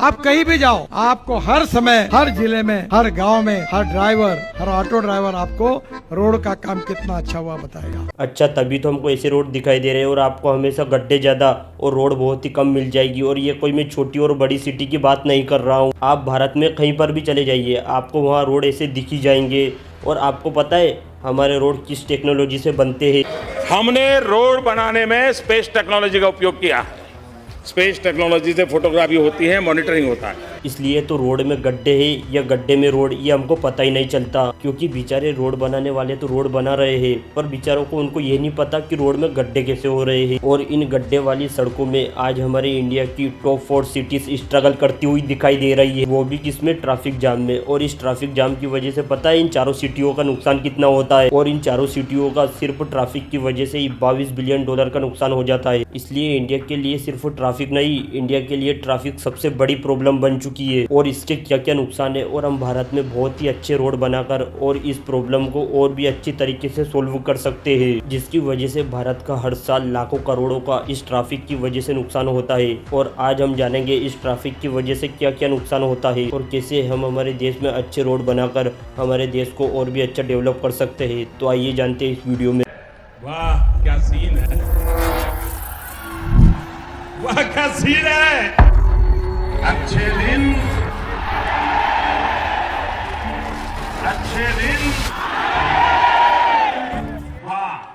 आप कहीं भी जाओ, आपको हर समय, हर जिले में, हर गांव में, हर ड्राइवर, हर ऑटो ड्राइवर आपको रोड का काम कितना अच्छा हुआ बताएगा। अच्छा, तभी तो हमको ऐसे रोड दिखाई दे रहे हैं और आपको हमेशा गड्ढे ज़्यादा और रोड बहुत ही कम मिल जाएगी। और ये कोई मैं छोटी और बड़ी सिटी की बात नहीं कर रहा हूँ, आप भारत में कहीं पर भी चले जाइए, आपको वहाँ रोड ऐसे दिखी जाएंगे। और आपको पता है हमारे रोड किस टेक्नोलॉजी से बनते हैं? हमने रोड बनाने में स्पेस टेक्नोलॉजी का उपयोग किया है। स्पेस टेक्नोलॉजी से फोटोग्राफी होती है, मॉनिटरिंग होता है। इसलिए तो रोड में गड्ढे हैं या गड्ढे में रोड, ये हमको पता ही नहीं चलता। क्योंकि बेचारे रोड बनाने वाले तो रोड बना रहे हैं, पर बेचारों को उनको ये नहीं पता कि रोड में गड्ढे कैसे हो रहे हैं। और इन गड्ढे वाली सड़कों में आज हमारे इंडिया की टॉप 4 सिटीज स्ट्रगल करती हुई दिखाई दे रही है, वो भी किसमें? ट्रैफिक जाम में। और इस ट्रैफिक जाम की वजह से पता है इन चारों सिटियों का नुकसान कितना होता है? और इन चारों सिटियों का सिर्फ ट्रैफिक की वजह से ही $22 बिलियन का नुकसान हो जाता है। इसलिए इंडिया के लिए सिर्फ ट्रैफिक नहीं, इंडिया के लिए ट्रैफिक सबसे बड़ी प्रॉब्लम बन चुकी है। और इसके क्या क्या नुकसान है, और हम भारत में बहुत ही अच्छे रोड बनाकर और इस प्रॉब्लम को और भी अच्छी तरीके से सोल्व कर सकते हैं, जिसकी वजह से भारत का हर साल लाखों करोड़ों का इस ट्रैफिक की वजह से नुकसान होता है। और आज हम जानेंगे इस ट्रैफिक की वजह से क्या क्या नुकसान होता है और कैसे हम हमारे देश में अच्छे रोड बनाकर हमारे देश को और भी अच्छा डेवलप कर सकते हैं। तो आइए जानते हैं इस वीडियो में। वाह क्या सीन है, वाह क्या सीन है। अच्छे दिन, अच्छे दिन, वाह।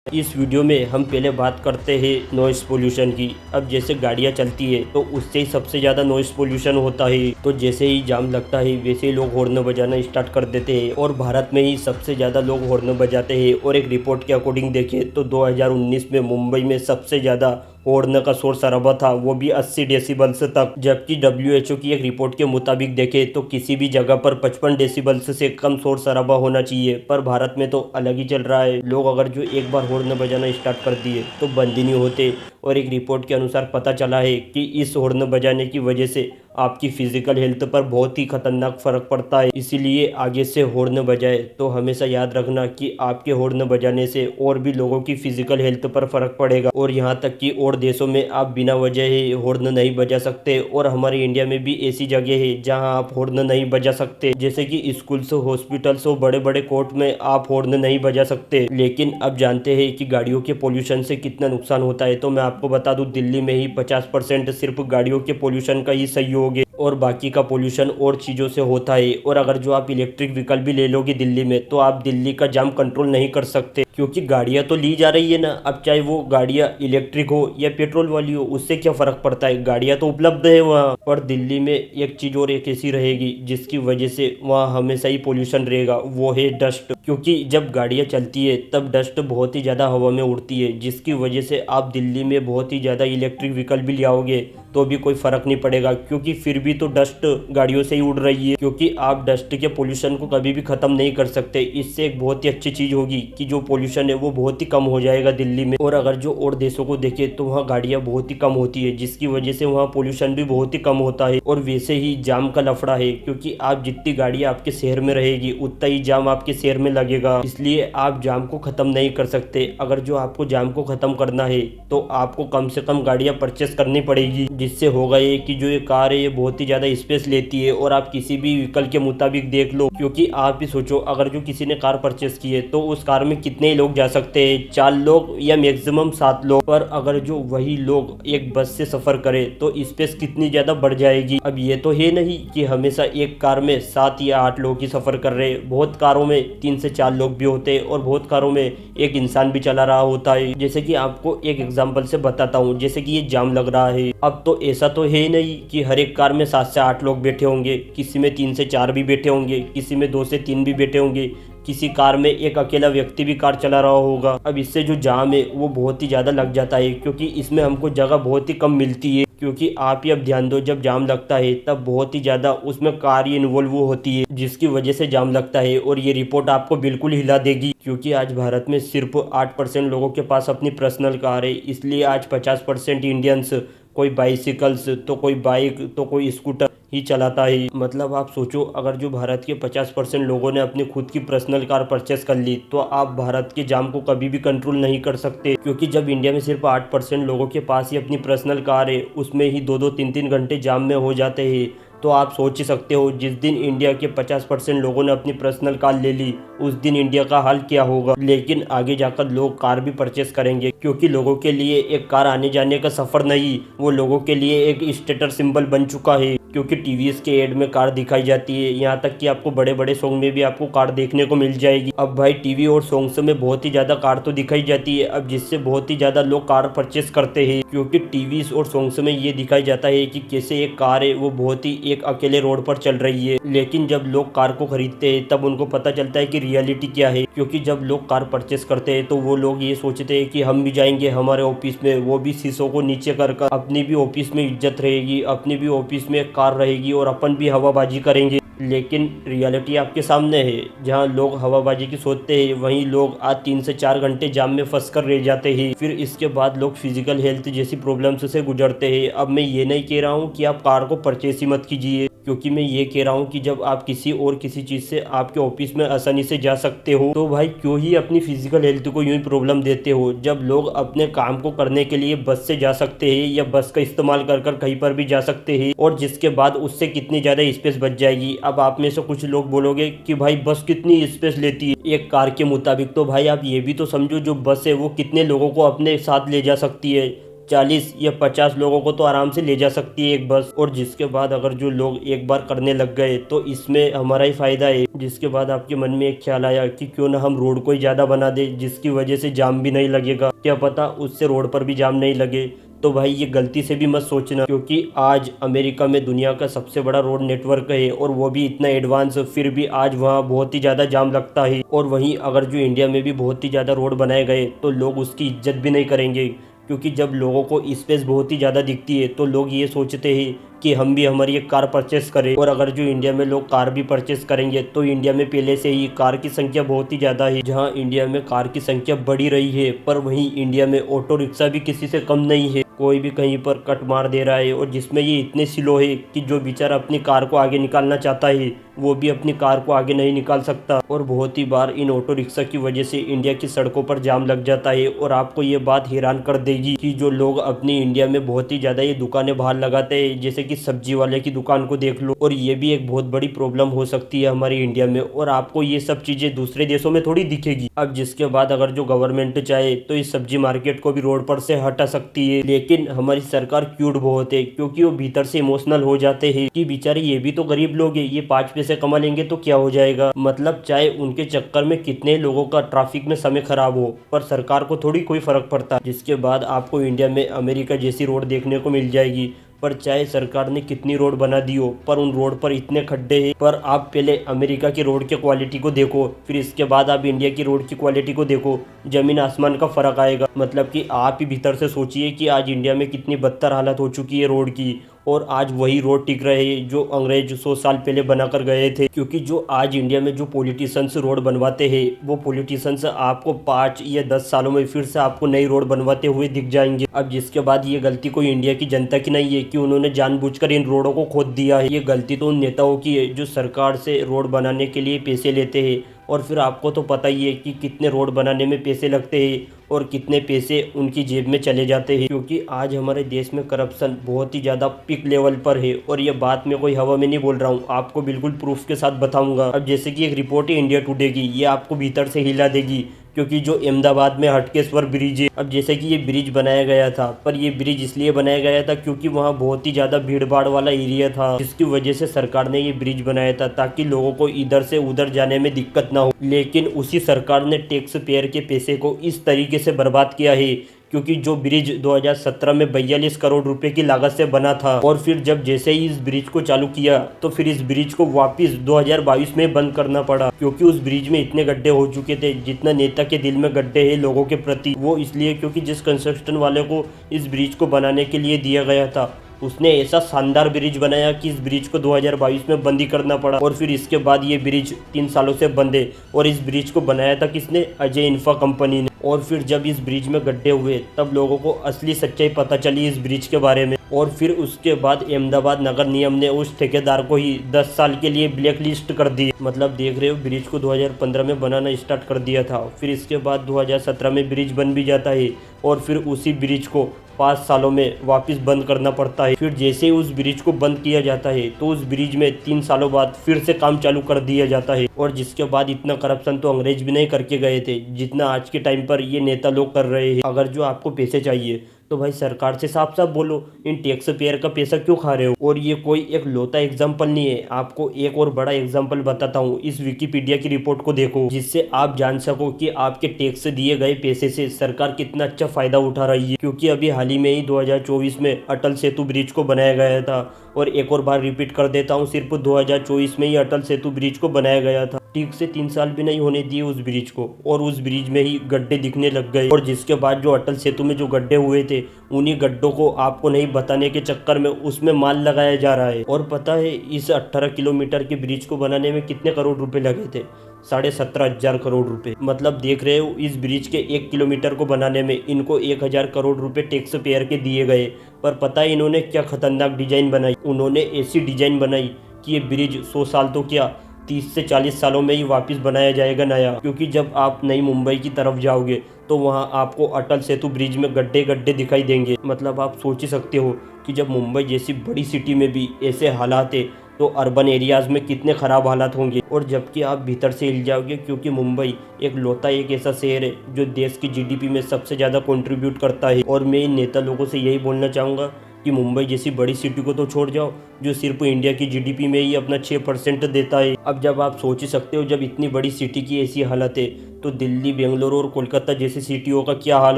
इस वीडियो में हम पहले बात करते हैं नॉइस पोल्यूशन की। अब जैसे गाड़ियां चलती है तो उससे ही सबसे ज़्यादा नॉइस पोल्यूशन होता है। तो जैसे ही जाम लगता है वैसे ही लोग हॉर्न बजाना स्टार्ट कर देते हैं और भारत में ही सबसे ज़्यादा लोग हॉर्न बजाते हैं। और एक रिपोर्ट के अकॉर्डिंग देखें तो 2019 में मुंबई में सबसे ज़्यादा हॉर्न का शोर शराबा था, वो भी 80 डेसिबल्स तक। जबकि WHO की एक रिपोर्ट के मुताबिक देखें तो किसी भी जगह पर 55 डेसिबल्स से कम शोर शराबा होना चाहिए। पर भारत में तो अलग ही चल रहा है, लोग अगर जो एक बार हॉर्न बजाना स्टार्ट कर दिए तो बंद ही नहीं होते। और एक रिपोर्ट के अनुसार पता चला है कि इस हॉर्न बजाने की वजह से आपकी फिजिकल हेल्थ पर बहुत ही खतरनाक फर्क पड़ता है। इसीलिए आगे से हॉर्न बजाए तो हमेशा याद रखना कि आपके हॉर्न बजाने से और भी लोगों की फिजिकल हेल्थ पर फर्क पड़ेगा। और यहाँ तक कि और देशों में आप बिना वजह ही हॉर्न नहीं बजा सकते, और हमारे इंडिया में भी ऐसी जगह है जहाँ आप हॉर्न नहीं बजा सकते, जैसे कि स्कूल्स, हॉस्पिटल्स और बड़े बड़े कोर्ट में आप हॉर्न नहीं बजा सकते। लेकिन अब जानते हैं कि गाड़ियों के पोल्यूशन से कितना नुकसान होता है। तो मैं आपको बता दूं, दिल्ली में ही 50% सिर्फ गाड़ियों के पोल्यूशन का ही सहयोग है और बाकी का पोल्यूशन और चीज़ों से होता है। और अगर जो आप इलेक्ट्रिक व्हीकल भी ले लोगे दिल्ली में तो आप दिल्ली का जाम कंट्रोल नहीं कर सकते, क्योंकि गाड़ियां तो ली जा रही है ना। अब चाहे वो गाड़ियां इलेक्ट्रिक हो या पेट्रोल वाली हो, उससे क्या फ़र्क पड़ता है, गाड़ियां तो उपलब्ध है वहाँ पर। दिल्ली में एक चीज़ और एक ऐसी रहेगी जिसकी वजह से वहाँ हमेशा ही पोल्यूशन रहेगा, वो है डस्ट। क्योंकि जब गाड़ियाँ चलती है तब डस्ट बहुत ही ज़्यादा हवा में उड़ती है, जिसकी वजह से आप दिल्ली में बहुत ही ज़्यादा इलेक्ट्रिक व्हीकल भी ले आओगे तो भी कोई फ़र्क नहीं पड़ेगा, क्योंकि फिर भी तो डस्ट गाड़ियों से ही उड़ रही है। क्योंकि आप डस्ट के पोल्यूशन को कभी भी ख़त्म नहीं कर सकते। इससे एक बहुत ही अच्छी चीज़ होगी कि जो पोल्यूशन है वो बहुत ही कम हो जाएगा दिल्ली में। और अगर जो और देशों को देखें तो वहाँ गाड़ियाँ बहुत ही कम होती है, जिसकी वजह से वहाँ पोल्यूशन भी बहुत ही कम होता है। और वैसे ही जाम का लफड़ा है, क्योंकि आप जितनी गाड़ियाँ आपके शहर में रहेगी उतना ही जाम आपके शहर में लगेगा। इसलिए आप जाम को ख़त्म नहीं कर सकते। अगर जो आपको जाम को ख़त्म करना है तो आपको कम से कम गाड़ियाँ परचेस करनी पड़ेगी, जिससे होगा ये कि जो ये कार है ये बहुत ही ज़्यादा स्पेस लेती है। और आप किसी भी व्हीकल के मुताबिक देख लो, क्योंकि आप ही सोचो अगर जो किसी ने कार परचेस की है तो उस कार में कितने लोग जा सकते हैं, 4 लोग या मैक्सिमम 7 लोग। पर अगर जो वही लोग एक बस से सफ़र करे तो स्पेस कितनी ज़्यादा बढ़ जाएगी। अब ये तो है नहीं कि हमेशा एक कार में 7 या 8 लोग ही सफ़र कर रहे हैं, बहुत कारों में 3 से 4 लोग भी होते हैं और बहुत कारों में एक इंसान भी चला रहा होता है। जैसे कि आपको एक एग्जांपल से बताता हूँ, जैसे कि ये जाम लग रहा है, अब तो ऐसा तो है नहीं कि हर एक कार में 7 से 8 लोग बैठे होंगे, किसी में 3 से 4 भी बैठे होंगे, किसी में 2 से 3 भी बैठे होंगे, किसी कार में एक अकेला व्यक्ति भी कार चला रहा होगा। अब इससे जो जाम है वो बहुत ही ज़्यादा लग जाता है, क्योंकि इसमें हमको जगह बहुत ही कम मिलती है। क्योंकि आप ही अब ध्यान दो, जब जाम लगता है तब बहुत ही ज़्यादा उसमें कार ही इन्वॉल्व होती है, जिसकी वजह से जाम लगता है। और ये रिपोर्ट आपको बिल्कुल हिला देगी, क्योंकि आज भारत में सिर्फ 8% लोगों के पास अपनी पर्सनल कार है। इसलिए आज 50% इंडियंस कोई बाइसिकल्स, तो कोई बाइक, तो कोई स्कूटर ही चलाता है। मतलब आप सोचो, अगर जो भारत के 50% लोगों ने अपनी खुद की पर्सनल कार परचेस कर ली तो आप भारत के जाम को कभी भी कंट्रोल नहीं कर सकते, क्योंकि जब इंडिया में सिर्फ 8% लोगों के पास ही अपनी पर्सनल कार है, उसमें ही 2-2 3-3 घंटे जाम में हो जाते हैं। तो आप सोच ही सकते हो, जिस दिन इंडिया के 50% लोगों ने अपनी पर्सनल कार ले ली उस दिन इंडिया का हाल क्या होगा। लेकिन आगे जाकर लोग कार भी परचेस करेंगे, क्योंकि लोगों के लिए एक कार आने जाने का सफ़र नहीं, वो लोगों के लिए एक स्टेटस सिंबल बन चुका है। क्योंकि टीवीएस के एड में कार दिखाई जाती है, यहाँ तक कि आपको बड़े बड़े सॉन्ग में भी आपको कार देखने को मिल जाएगी। अब भाई टीवी और सॉन्ग्स में बहुत ही ज़्यादा कार तो दिखाई जाती है, अब जिससे बहुत ही ज़्यादा लोग कार परचेस करते हैं, क्योंकि टीवी और सॉन्ग्स में ये दिखाई जाता है कि कैसे एक कार है वो बहुत ही एक अकेले रोड पर चल रही है। लेकिन जब लोग कार को खरीदते हैं तब उनको पता चलता है कि रियलिटी क्या है, क्योंकि जब लोग कार परचेस करते हैं तो वो लोग ये सोचते हैं कि हम भी जाएंगे हमारे ऑफिस में, वो भी शीशों को नीचे कर अपनी भी ऑफिस में इज्जत रहेगी, अपनी भी ऑफिस में कार रहेगी और अपन भी हवाबाजी करेंगे। लेकिन रियलिटी आपके सामने है, जहां लोग हवाबाजी की सोचते हैं वहीं लोग आज 3 से 4 घंटे जाम में फंस कर रह जाते हैं। फिर इसके बाद लोग फिजिकल हेल्थ जैसी प्रॉब्लम्स से गुजरते हैं। अब मैं ये नहीं कह रहा हूँ कि आप कार को परचेस ही मत कीजिए, क्योंकि मैं ये कह रहा हूँ कि जब आप किसी चीज़ से आपके ऑफिस में आसानी से जा सकते हो तो भाई क्यों ही अपनी फिजिकल हेल्थ को यूं ही प्रॉब्लम देते हो। जब लोग अपने काम को करने के लिए बस से जा सकते हैं या बस का इस्तेमाल कर कहीं पर भी जा सकते हैं, और जिसके बाद उससे कितनी ज़्यादा स्पेस बच जाएगी। अब आप में से कुछ लोग बोलोगे कि भाई बस कितनी स्पेस लेती है एक कार के मुताबिक, तो भाई आप ये भी तो समझो जो बस है वो कितने लोगों को अपने साथ ले जा सकती है। 40 या 50 लोगों को तो आराम से ले जा सकती है एक बस। और जिसके बाद अगर जो लोग एक बार करने लग गए तो इसमें हमारा ही फायदा है। जिसके बाद आपके मन में एक ख्याल आया कि क्यों ना हम रोड को ही ज़्यादा बना दे, जिसकी वजह से जाम भी नहीं लगेगा, क्या पता उससे रोड पर भी जाम नहीं लगे। तो भाई ये गलती से भी मत सोचना, क्योंकि आज अमेरिका में दुनिया का सबसे बड़ा रोड नेटवर्क है और वो भी इतना एडवांस, फिर भी आज वहाँ बहुत ही ज़्यादा जाम लगता है। और वहीं अगर जो इंडिया में भी बहुत ही ज़्यादा रोड बनाए गए तो लोग उसकी इज्जत भी नहीं करेंगे, क्योंकि जब लोगों को स्पेस बहुत ही ज़्यादा दिखती है तो लोग ये सोचते हैं कि हम भी हमारी एक कार परचेस करें। और अगर जो इंडिया में लोग कार भी परचेस करेंगे तो इंडिया में पहले से ही कार की संख्या बहुत ही ज़्यादा है। जहां इंडिया में कार की संख्या बढ़ी रही है, पर वहीं इंडिया में ऑटो रिक्शा भी किसी से कम नहीं है। कोई भी कहीं पर कट मार दे रहा है, और जिसमें ये इतने स्लो है कि जो बेचारा अपनी कार को आगे निकालना चाहता है वो भी अपनी कार को आगे नहीं निकाल सकता। और बहुत ही बार इन ऑटो रिक्शा की वजह से इंडिया की सड़कों पर जाम लग जाता है। और आपको ये बात हैरान कर देगी कि जो लोग अपनी इंडिया में बहुत ही ज़्यादा ये दुकानें बाहर लगाते हैं, जैसे कि सब्जी वाले की दुकान को देख लो, और ये भी एक बहुत बड़ी प्रॉब्लम हो सकती है हमारी इंडिया में। और आपको ये सब चीज़ें दूसरे देशों में थोड़ी दिखेगी। अब जिसके बाद अगर जो गवर्नमेंट चाहे तो इस सब्जी मार्केट को भी रोड पर से हटा सकती है, लेकिन हमारी सरकार क्यूट बहुत है, क्योंकि वो भीतर से इमोशनल हो जाते हैं कि बेचारे ये भी तो गरीब लोग हैं, ये 5 पैसे कमा लेंगे तो क्या हो जाएगा। मतलब चाहे उनके चक्कर में कितने लोगों का ट्रैफिक में समय खराब हो, पर सरकार को थोड़ी कोई फर्क पड़ता। जिसके बाद आपको इंडिया में अमेरिका जैसी रोड देखने को मिल जाएगी। पर चाहे सरकार ने कितनी रोड बना दी हो, पर उन रोड पर इतने खड्डे हैं। पर आप पहले अमेरिका की रोड की क्वालिटी को देखो, फिर इसके बाद आप इंडिया की रोड की क्वालिटी को देखो, जमीन आसमान का फर्क आएगा। मतलब कि आप ही भीतर से सोचिए कि आज इंडिया में कितनी बदतर हालत हो चुकी है रोड की, और आज वही रोड टिक रहे हैं जो अंग्रेज 100 साल पहले बनाकर गए थे। क्योंकि जो आज इंडिया में जो पॉलिटिशियंस रोड बनवाते हैं, वो पॉलिटिशियंस आपको 5 या 10 सालों में फिर से आपको नई रोड बनवाते हुए दिख जाएंगे। अब जिसके बाद ये गलती कोई इंडिया की जनता की नहीं है कि उन्होंने जानबूझकर इन रोडों को खोद दिया है। ये गलती तो उन नेताओं की है जो सरकार से रोड बनाने के लिए पैसे लेते हैं। और फिर आपको तो पता ही है कि कितने रोड बनाने में पैसे लगते हैं और कितने पैसे उनकी जेब में चले जाते हैं। क्योंकि आज हमारे देश में करप्शन बहुत ही ज़्यादा पीक लेवल पर है, और ये बात मैं कोई हवा में नहीं बोल रहा हूँ, आपको बिल्कुल प्रूफ के साथ बताऊंगा। अब जैसे कि एक रिपोर्ट है इंडिया टुडे की, ये आपको भीतर से हिला देगी। क्योंकि जो अहमदाबाद में हटकेश्वर ब्रिज है, अब जैसे कि ये ब्रिज बनाया गया था, पर ये ब्रिज इसलिए बनाया गया था क्योंकि वहाँ बहुत ही ज़्यादा भीड़ भाड़ वाला एरिया था, जिसकी वजह से सरकार ने ये ब्रिज बनाया था ताकि लोगों को इधर से उधर जाने में दिक्कत ना हो। लेकिन उसी सरकार ने टैक्स पेयर के पैसे को इस तरीके से बर्बाद किया है, क्योंकि जो ब्रिज 2017 में 42 करोड़ रुपए की लागत से बना था, और फिर जब जैसे ही इस ब्रिज को चालू किया तो फिर इस ब्रिज को वापस 2022 में बंद करना पड़ा, क्योंकि उस ब्रिज में इतने गड्ढे हो चुके थे। जितना नेता के दिल में गड्ढे हैं लोगों के प्रति, वो इसलिए क्योंकि जिस कंस्ट्रक्शन वाले को इस ब्रिज को बनाने के लिए दिया गया था उसने ऐसा शानदार ब्रिज बनाया कि इस ब्रिज को 2022 में बंद ही करना पड़ा और फिर इसके बाद ये ब्रिज 3 सालों से बंद है। और इस ब्रिज को बनाया था किसने? अजय इंफ्रा कंपनी ने। और फिर जब इस ब्रिज में गड्ढे हुए तब लोगों को असली सच्चाई पता चली इस ब्रिज के बारे में। और फिर उसके बाद अहमदाबाद नगर निगम ने उस ठेकेदार को ही 10 साल के लिए ब्लैक लिस्ट कर दी। मतलब देख रहे हो, ब्रिज को 2015 में बनाना स्टार्ट कर दिया था, फिर इसके बाद 2017 में ब्रिज बन भी जाता है और फिर उसी ब्रिज को 5 सालों में वापस बंद करना पड़ता है। फिर जैसे ही उस ब्रिज को बंद किया जाता है तो उस ब्रिज में 3 सालों बाद फिर से काम चालू कर दिया जाता है। और जिसके बाद इतना करप्शन तो अंग्रेज भी नहीं करके गए थे जितना आज के टाइम पर ये नेता लोग कर रहे हैं। अगर जो आपको पैसे चाहिए तो भाई सरकार से साफ साफ बोलो, इन टैक्स पेयर का पैसा क्यों खा रहे हो। और ये कोई एक लौता एग्जाम्पल नहीं है, आपको एक और बड़ा एग्जाम्पल बताता हूँ। इस विकिपीडिया की रिपोर्ट को देखो जिससे आप जान सको कि आपके टैक्स से दिए गए पैसे से सरकार कितना अच्छा फायदा उठा रही है। क्योंकि अभी हाल ही में ही 2024 में अटल सेतु ब्रिज को बनाया गया था। और एक और बार रिपीट कर देता हूँ, सिर्फ 2024 में ही अटल सेतु ब्रिज को बनाया गया था। ठीक से 3 साल भी नहीं होने दिए उस ब्रिज को और उस ब्रिज में ही गड्ढे दिखने लग गए। और जिसके बाद जो अटल सेतु में जो गड्ढे हुए थे उन्हीं गड्ढों को आपको नहीं बताने के चक्कर में उसमें माल लगाया जा रहा है। और पता है इस 18 किलोमीटर के ब्रिज को बनाने में कितने करोड़ रुपए लगे थे? 17,500 करोड़ रुपए। मतलब देख रहे हो, इस ब्रिज के 1 किलोमीटर को बनाने में इनको 1,000 करोड़ रुपए टैक्स पेयर के दिए गए। पर पता है इन्होंने क्या खतरनाक डिजाइन बनाई? उन्होंने ऐसी डिजाइन बनाई कि ये ब्रिज 100 साल तो क्या 30 से 40 सालों में ही वापस बनाया जाएगा नया। क्योंकि जब आप नई मुंबई की तरफ जाओगे तो वहाँ आपको अटल सेतु ब्रिज में गड्ढे गड्ढे दिखाई देंगे। मतलब आप सोच ही सकते हो कि जब मुंबई जैसी बड़ी सिटी में भी ऐसे हालात है तो अर्बन एरियाज़ में कितने ख़राब हालात होंगे। और जबकि आप भीतर से हिल जाओगे, क्योंकि मुंबई एक ऐसा शहर है जो देश की जीडीपी में सबसे ज़्यादा कंट्रीब्यूट करता है। और मैं इन नेता लोगों से यही बोलना चाहूँगा कि मुंबई जैसी बड़ी सिटी को तो छोड़ जाओ जो सिर्फ इंडिया की जीडीपी में ही अपना 6% देता है। अब जब आप सोच ही सकते हो, जब इतनी बड़ी सिटी की ऐसी हालत है तो दिल्ली, बेंगलुरु और कोलकाता जैसी सिटियों का क्या हाल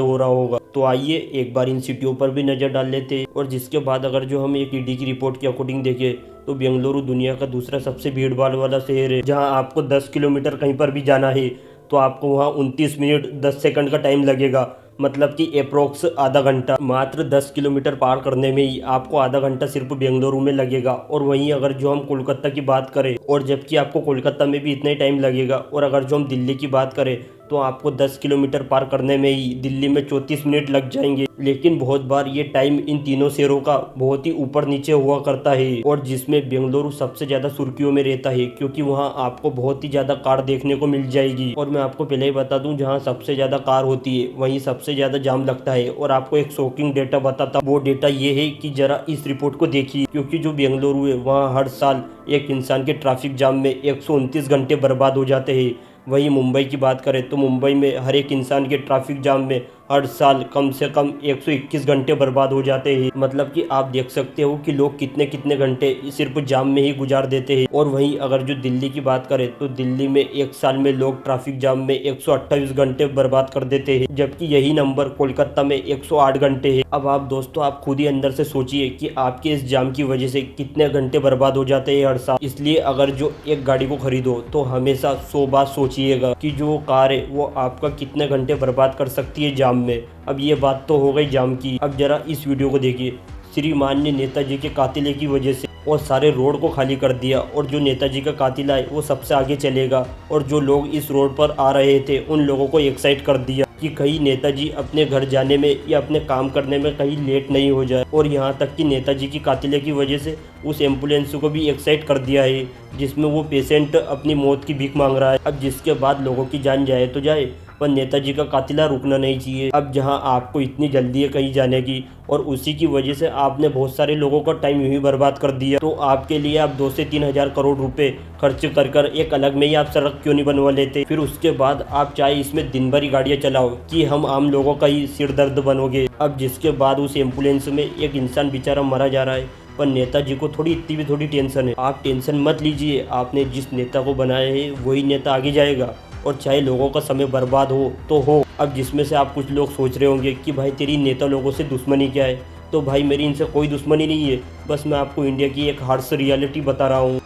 हो रहा होगा। तो आइए एक बार इन सिटियों पर भी नज़र डाल लेते हैं। और जिसके बाद अगर जो हम एक ईडी की रिपोर्ट के अकॉर्डिंग देखें तो बेंगलुरु दुनिया का दूसरा सबसे भीड़ भाड़ वाला शहर है। जहाँ आपको 10 किलोमीटर कहीं पर भी जाना है तो आपको वहाँ 29 मिनट 10 सेकंड का टाइम लगेगा। मतलब कि अप्रोक्स आधा घंटा। मात्र 10 किलोमीटर पार करने में ही आपको आधा घंटा सिर्फ बेंगलुरु में लगेगा। और वहीं अगर जो हम कोलकाता की बात करें, और जबकि आपको कोलकाता में भी इतना ही टाइम लगेगा। और अगर जो हम दिल्ली की बात करें तो आपको 10 किलोमीटर पार करने में ही दिल्ली में 34 मिनट लग जाएंगे। लेकिन बहुत बार ये टाइम इन तीनों शहरों का बहुत ही ऊपर नीचे हुआ करता है। और जिसमें बेंगलुरु सबसे ज़्यादा सुर्खियों में रहता है, क्योंकि वहाँ आपको बहुत ही ज़्यादा कार देखने को मिल जाएगी। और मैं आपको पहले ही बता दूँ, जहाँ सबसे ज़्यादा कार होती है वहीं सबसे ज़्यादा जाम लगता है। और आपको एक शॉकिंग डेटा बताता, वो डेटा ये है कि जरा इस रिपोर्ट को देखिए। क्योंकि जो बेंगलुरु है वहाँ हर साल एक इंसान के ट्रैफिक जाम में 129 घंटे बर्बाद हो जाते हैं। वहीं मुंबई की बात करें तो मुंबई में हर एक इंसान के ट्रैफिक जाम में हर साल कम से कम 121 घंटे बर्बाद हो जाते हैं। मतलब कि आप देख सकते हो कि लोग कितने कितने घंटे सिर्फ जाम में ही गुजार देते हैं। और वहीं अगर जो दिल्ली की बात करें तो दिल्ली में एक साल में लोग ट्रैफिक जाम में 128 घंटे बर्बाद कर देते हैं, जबकि यही नंबर कोलकाता में 108 घंटे है। अब आप दोस्तों आप खुद ही अंदर से सोचिए कि आपके इस जाम की वजह से कितने घंटे बर्बाद हो जाते हैं हर साल। इसलिए अगर जो एक गाड़ी को खरीदो तो हमेशा 100 बार सोचिएगा कि जो कार है वो आपका कितने घंटे बर्बाद कर सकती है जाम में। अब ये बात तो हो गई जाम की। अब जरा इस वीडियो को देखिए। श्रीमान्य नेताजी के कातिले की वजह से और सारे रोड को खाली कर दिया, और जो नेताजी का कातिल है वो सबसे आगे चलेगा। और जो लोग इस रोड पर आ रहे थे उन लोगों को एक्साइट कर दिया कि कहीं नेताजी अपने घर जाने में या अपने काम करने में कहीं लेट नहीं हो जाए। और यहाँ तक कि नेताजी की कातिले की वजह से उस एम्बुलेंस को भी एक्साइट कर दिया है जिसमें वो पेशेंट अपनी मौत की भीख मांग रहा है। अब जिसके बाद लोगों की जान जाए तो जाए, पर नेताजी का कातिला रुकना नहीं चाहिए। अब जहां आपको इतनी जल्दी है कहीं जाने की और उसी की वजह से आपने बहुत सारे लोगों का टाइम यूं ही बर्बाद कर दिया, तो आपके लिए आप 2 से 3 हज़ार करोड़ रुपए खर्च कर एक अलग में ही आप सड़क क्यों नहीं बनवा लेते। फिर उसके बाद आप चाहे इसमें दिन भर ही गाड़ियाँ चलाओ कि हम आम लोगों का ही सिर दर्द बनोगे। अब जिसके बाद उस एम्बुलेंस में एक इंसान बेचारा मरा जा रहा है, पर नेताजी को इतनी भी थोड़ी टेंशन है। आप टेंशन मत लीजिए, आपने जिस नेता को बनाया है वही नेता आगे जाएगा, और चाहे लोगों का समय बर्बाद हो तो हो। अब जिसमें से आप कुछ लोग सोच रहे होंगे कि भाई तेरी नेता लोगों से दुश्मनी क्या है, तो भाई मेरी इनसे कोई दुश्मनी नहीं है, बस मैं आपको इंडिया की एक हार्श रियलिटी बता रहा हूँ।